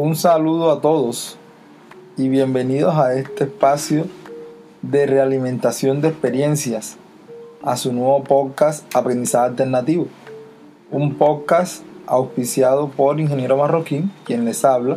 Un saludo a todos y bienvenidos a este espacio de realimentación de experiencias, a su nuevo podcast Aprendizaje Alternativo, un podcast auspiciado por Ingeniero Marroquín, quien les habla,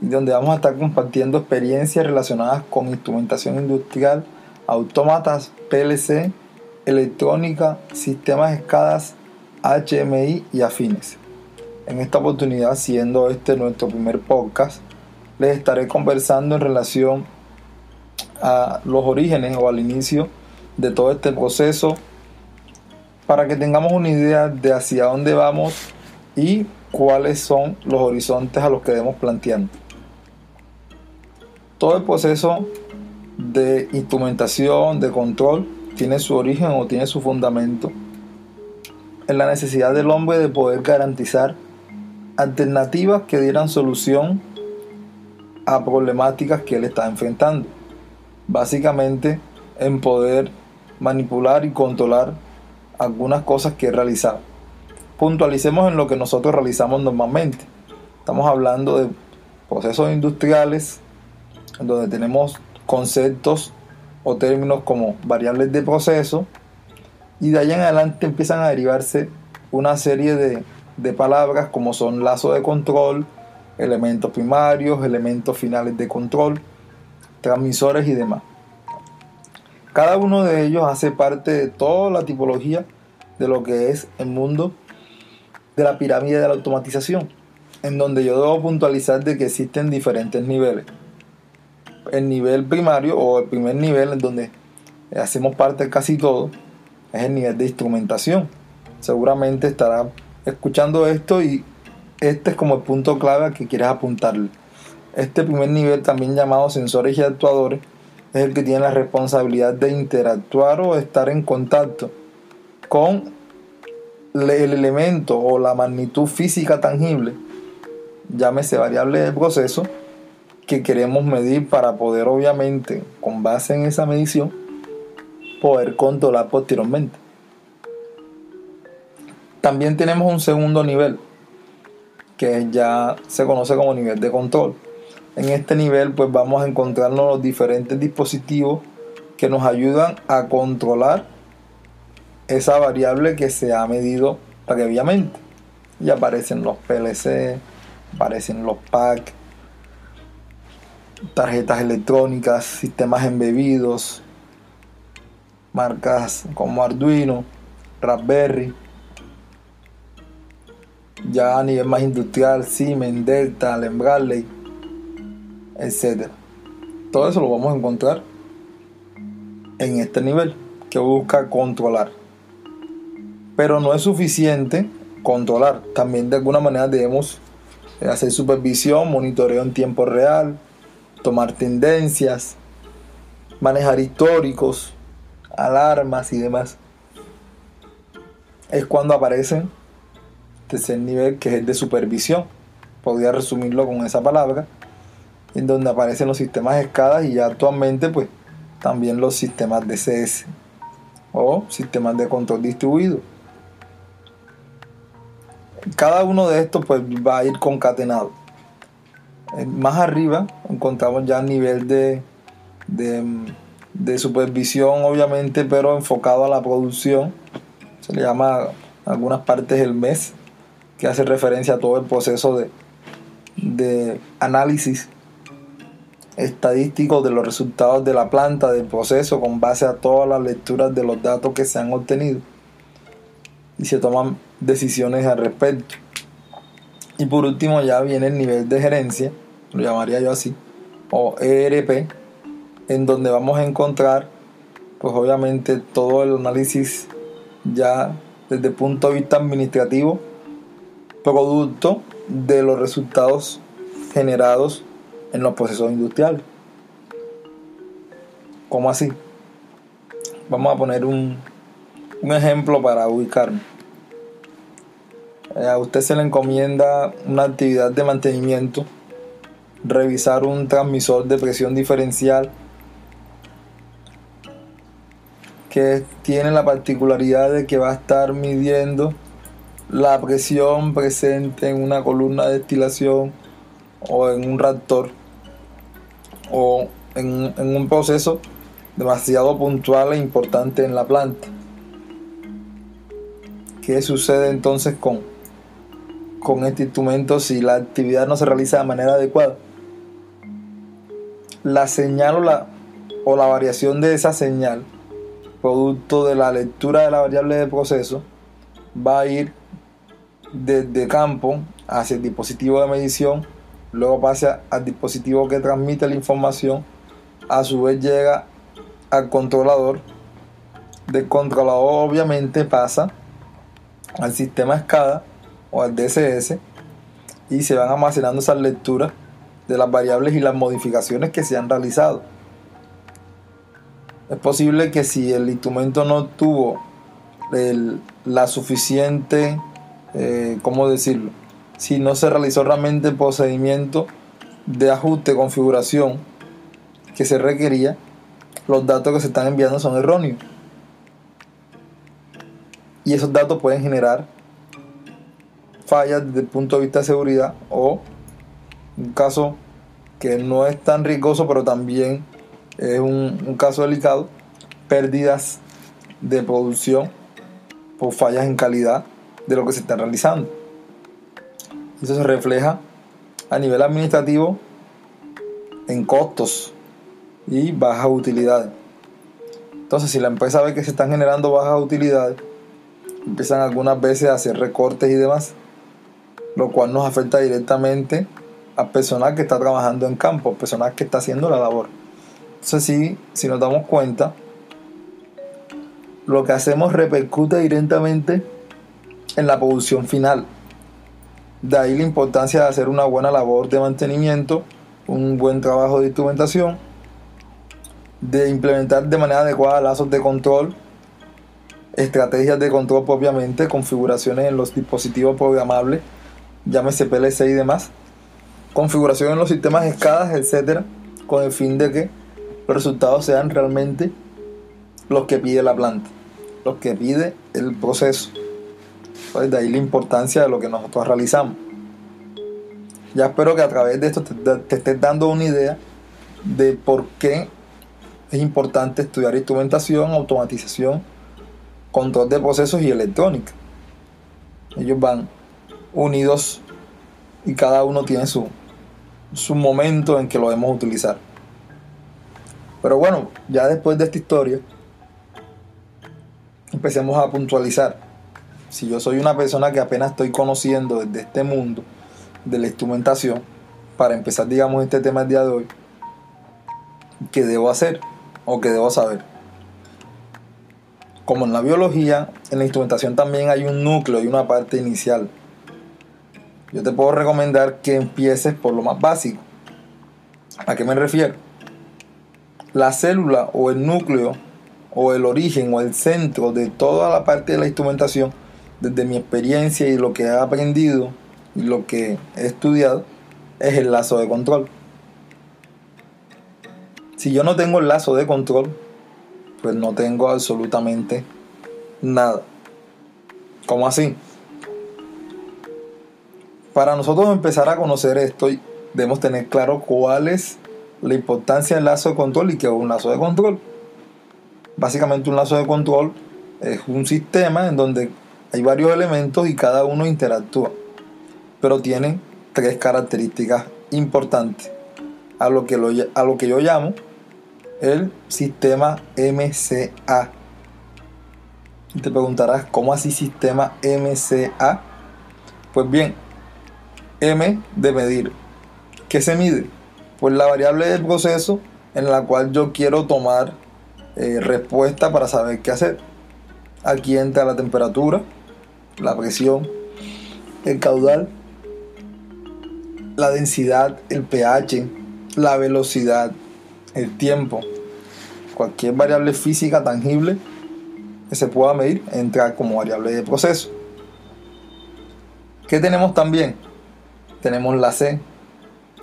y donde vamos a estar compartiendo experiencias relacionadas con instrumentación industrial, autómatas, PLC, electrónica, sistemas SCADA, HMI y afines. En esta oportunidad, siendo este nuestro primer podcast, les estaré conversando en relación a los orígenes o al inicio de todo este proceso para que tengamos una idea de hacia dónde vamos y cuáles son los horizontes a los que debemos plantear. Todo el proceso de instrumentación, de control, tiene su origen o tiene su fundamento en la necesidad del hombre de poder garantizar alternativas que dieran solución a problemáticas que él está enfrentando. Básicamente en poder manipular y controlar algunas cosas que él realizaba. Puntualicemos en lo que nosotros realizamos normalmente. Estamos hablando de procesos industriales donde tenemos conceptos o términos como variables de proceso, y de ahí en adelante empiezan a derivarse una serie de palabras como son lazo de control, elementos primarios, elementos finales de control, transmisores y demás. Cada uno de ellos hace parte de toda la tipología de lo que es el mundo de la pirámide de la automatización, en donde yo debo puntualizar de que existen diferentes niveles. El nivel primario o el primer nivel en donde hacemos parte casi todo es el nivel de instrumentación. Seguramente estará escuchando esto y este es como el punto clave al que quieres apuntarle. Este primer nivel, también llamado sensores y actuadores, es el que tiene la responsabilidad de interactuar o estar en contacto con el elemento o la magnitud física tangible, llámese variable de proceso, que queremos medir para poder, obviamente, con base en esa medición, poder controlar posteriormente. También tenemos un segundo nivel, que ya se conoce como nivel de control. En este nivel pues vamos a encontrarnos los diferentes dispositivos que nos ayudan a controlar esa variable que se ha medido previamente. Y aparecen los PLC, aparecen los PAC, tarjetas electrónicas, sistemas embebidos, marcas como Arduino, Raspberry. Ya a nivel más industrial, Siemens, Delta, Allen Bradley, etc. Todo eso lo vamos a encontrar en este nivel que busca controlar. Pero no es suficiente controlar. También de alguna manera debemos hacer supervisión, monitoreo en tiempo real, tomar tendencias, manejar históricos, alarmas y demás. Es cuando aparecen tercer nivel, que es el de supervisión. Podría resumirlo con esa palabra, en donde aparecen los sistemas SCADA y ya actualmente pues también los sistemas DCS o sistemas de control distribuido. Cada uno de estos pues va a ir concatenado. Más arriba encontramos ya el nivel de supervisión, obviamente, pero enfocado a la producción. Se le llama en algunas partes el MES, que hace referencia a todo el proceso de análisis estadístico de los resultados de la planta, del proceso, con base a todas las lecturas de los datos que se han obtenido, y se toman decisiones al respecto. Y por último ya viene el nivel de gerencia, lo llamaría yo así, o ERP, en donde vamos a encontrar pues obviamente todo el análisis ya desde el punto de vista administrativo, producto de los resultados generados en los procesos industriales. ¿Cómo así? Vamos a poner un ejemplo para ubicarnos. A usted se le encomienda una actividad de mantenimiento, revisar un transmisor de presión diferencial que tiene la particularidad de que va a estar midiendo la presión presente en una columna de destilación o en un reactor o en un proceso demasiado puntual e importante en la planta. ¿Qué sucede entonces con este instrumento si la actividad no se realiza de manera adecuada? La señal o la variación de esa señal, producto de la lectura de la variable de proceso, va a ir desde campo hacia el dispositivo de medición, luego pasa al dispositivo que transmite la información, a su vez llega al controlador, del controlador obviamente pasa al sistema SCADA o al DCS y se van almacenando esas lecturas de las variables y las modificaciones que se han realizado. Es posible que si el instrumento no tuvo la suficiente, ¿cómo decirlo? Si no se realizó realmente el procedimiento de ajuste, configuración que se requería, los datos que se están enviando son erróneos. Y esos datos pueden generar fallas desde el punto de vista de seguridad, o un caso que no es tan riesgoso pero también es un caso delicado, pérdidas de producción por fallas en calidad de lo que se está realizando. Eso se refleja a nivel administrativo en costos y bajas utilidades. Entonces, si la empresa ve que se están generando bajas utilidades, empiezan algunas veces a hacer recortes y demás, lo cual nos afecta directamente al personal que está trabajando en campo, al personal que está haciendo la labor. Entonces, si nos damos cuenta, lo que hacemos repercute directamente en la producción final. De ahí la importancia de hacer una buena labor de mantenimiento, un buen trabajo de instrumentación, de implementar de manera adecuada lazos de control, estrategias de control propiamente, configuraciones en los dispositivos programables, llámese PLC y demás, configuración en los sistemas SCADA, etcétera, con el fin de que los resultados sean realmente los que pide la planta, los que pide el proceso. Pues de ahí la importancia de lo que nosotros realizamos. Ya espero que a través de esto te estés dando una idea de por qué es importante estudiar instrumentación, automatización, control de procesos y electrónica. Ellos van unidos y cada uno tiene su momento en que lo debemos utilizar. Pero bueno, ya después de esta historia, empecemos a puntualizar. Si yo soy una persona que apenas estoy conociendo desde este mundo de la instrumentación, para empezar, digamos, este tema el día de hoy, ¿qué debo hacer o qué debo saber? Como en la biología, en la instrumentación también hay un núcleo y una parte inicial. Yo te puedo recomendar que empieces por lo más básico. ¿A qué me refiero? La célula o el núcleo o el origen o el centro de toda la parte de la instrumentación, desde mi experiencia y lo que he aprendido y lo que he estudiado, es el lazo de control. Si yo no tengo el lazo de control, pues no tengo absolutamente nada. ¿Cómo así? Para nosotros empezar a conocer esto, debemos tener claro cuál es la importancia del lazo de control y qué es un lazo de control. Básicamente, un lazo de control es un sistema en donde hay varios elementos y cada uno interactúa, pero tiene tres características importantes, a lo que yo llamo el sistema MCA. Y te preguntarás, ¿cómo así sistema MCA? Pues bien, M de medir. ¿Qué se mide? Pues la variable del proceso en la cual yo quiero tomar respuesta para saber qué hacer. Aquí entra la temperatura, la presión, el caudal, la densidad, el pH, la velocidad, el tiempo. Cualquier variable física tangible que se pueda medir entra como variable de proceso. ¿Qué tenemos también? Tenemos la C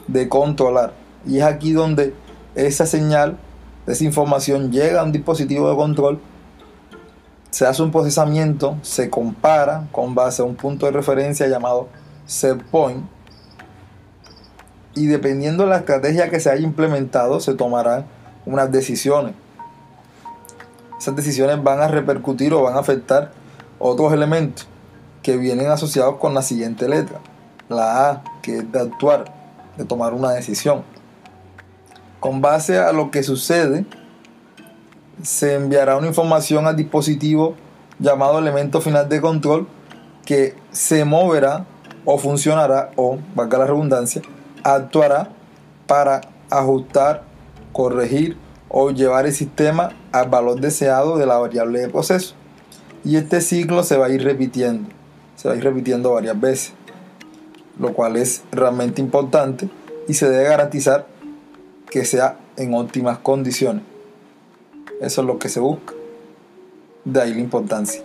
de controlar, y es aquí donde esa señal, esa información llega a un dispositivo de control, se hace un procesamiento, se compara con base a un punto de referencia llamado set point, y dependiendo de la estrategia que se haya implementado se tomarán unas decisiones. Esas decisiones van a repercutir o van a afectar otros elementos que vienen asociados con la siguiente letra, la A, que es de actuar, de tomar una decisión. Con base a lo que sucede, se enviará una información al dispositivo llamado elemento final de control, que se moverá o funcionará, o, valga la redundancia, actuará para ajustar, corregir o llevar el sistema al valor deseado de la variable de proceso. Y este ciclo se va a ir repitiendo varias veces, lo cual es realmente importante y se debe garantizar que sea en óptimas condiciones. Eso es lo que se busca. De ahí la importancia.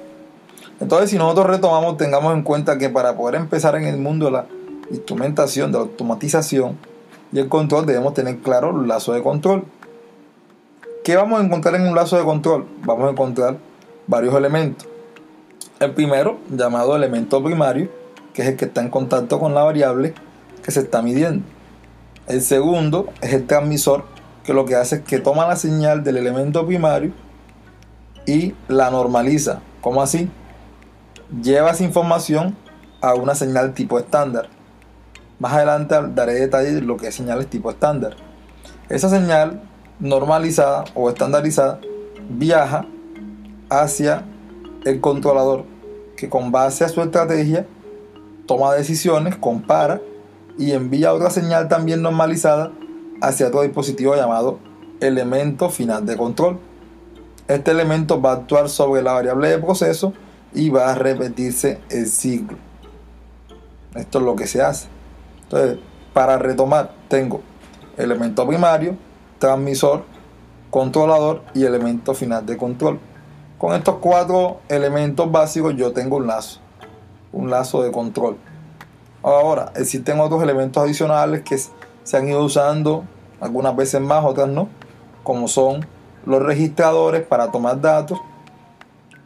Entonces, si nosotros retomamos, tengamos en cuenta que para poder empezar en el mundo de la instrumentación, de la automatización y el control, debemos tener claro el lazo de control. ¿Qué vamos a encontrar en un lazo de control? Vamos a encontrar varios elementos. El primero, llamado elemento primario, que es el que está en contacto con la variable que se está midiendo. El segundo es el transmisor, que lo que hace es que toma la señal del elemento primario y la normaliza. ¿Cómo así? Lleva esa información a una señal tipo estándar. Más adelante daré detalles de lo que es señales tipo estándar. Esa señal normalizada o estandarizada viaja hacia el controlador, que con base a su estrategia toma decisiones, compara y envía otra señal también normalizada hacia otro dispositivo llamado elemento final de control. Este elemento va a actuar sobre la variable de proceso y va a repetirse el ciclo. Esto es lo que se hace. Entonces, para retomar, tengo elemento primario, transmisor, controlador y elemento final de control. Con estos 4 elementos básicos yo tengo un lazo de control. Ahora, existen otros elementos adicionales que se han ido usando, algunas veces más, otras no, como son los registradores para tomar datos.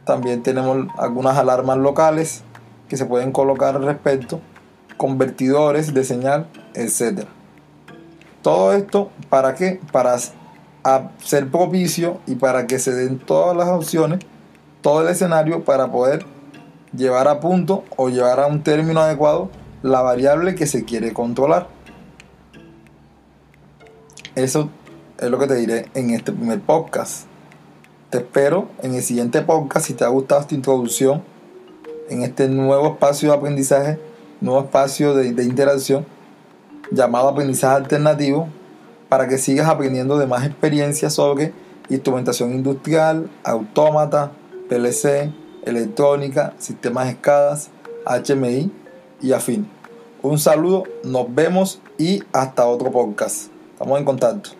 También tenemos algunas alarmas locales que se pueden colocar al respecto, convertidores de señal, etc. Todo esto, ¿para qué? Para ser propicio y para que se den todas las opciones, todo el escenario para poder llevar a punto o llevar a un término adecuado la variable que se quiere controlar. Eso es lo que te diré en este primer podcast. Te espero en el siguiente podcast. Si te ha gustado esta introducción en este nuevo espacio de aprendizaje, nuevo espacio de interacción llamado aprendizaje alternativo, para que sigas aprendiendo de más experiencias sobre instrumentación industrial, autómata, PLC, electrónica, sistemas SCADA, HMI y afín. Un saludo, nos vemos y hasta otro podcast. Estamos en contacto.